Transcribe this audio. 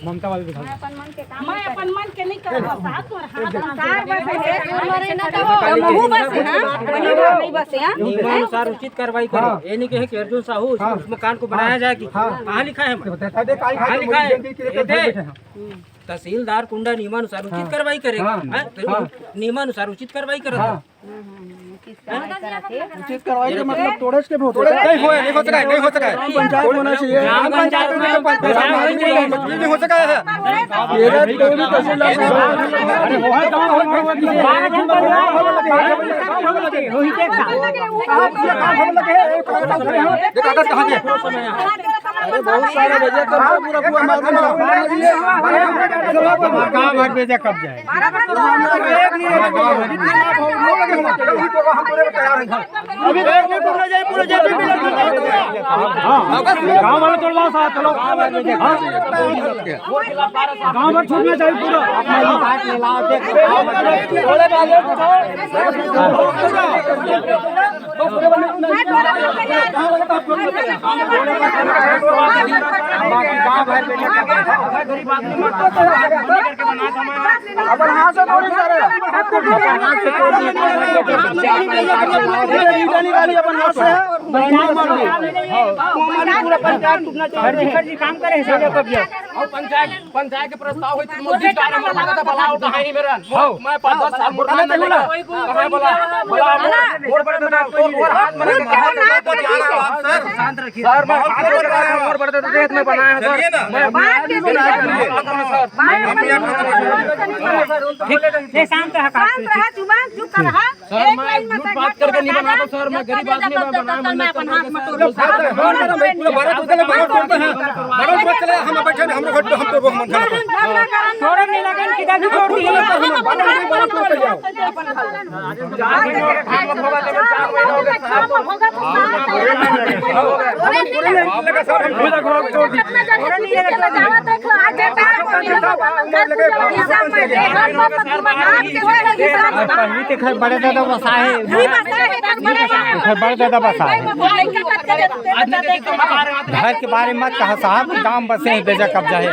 ममता वाली दिखा। मैं अपन मन के नहीं कर साथ और हाथ बस है महू बस है हां वही नहीं बस है नियमानुसार उचित कार्रवाई करें। ये नहीं कहे कि अर्जुन साहू उस मकान को बनाया जाए कि कहाँ लिखा है, कहाँ लिखा है तहसीलदार कुंडा नियमानुसार उचित कार्रवाई करेगा। नियमानुसार उचित कार्रवाई करेगा। उचित कार्रवाई का मतलब तोड़े के नहीं हो सका है, नहीं हो सका है। पंचायत होना चाहिए, ग्राम पंचायत में नहीं हो सका है। बहुत सारा भेजा पूरा पूरा भेजा कब जाए अभी गाँव वाले तोड़वाओ साथ चलो गाँव भर छूटना चाहिए पूरा काम करे पंचायत के प्रस्ताव बात करके नहीं बनाता सर, मैं गरीब आदमी हम बैठे हम नहीं लगे बड़े दादा बसा है, बड़े दादा बसा है। घर के बारे में मत कहा साहब, गांव बसे हैं, बेजा कब्जा है।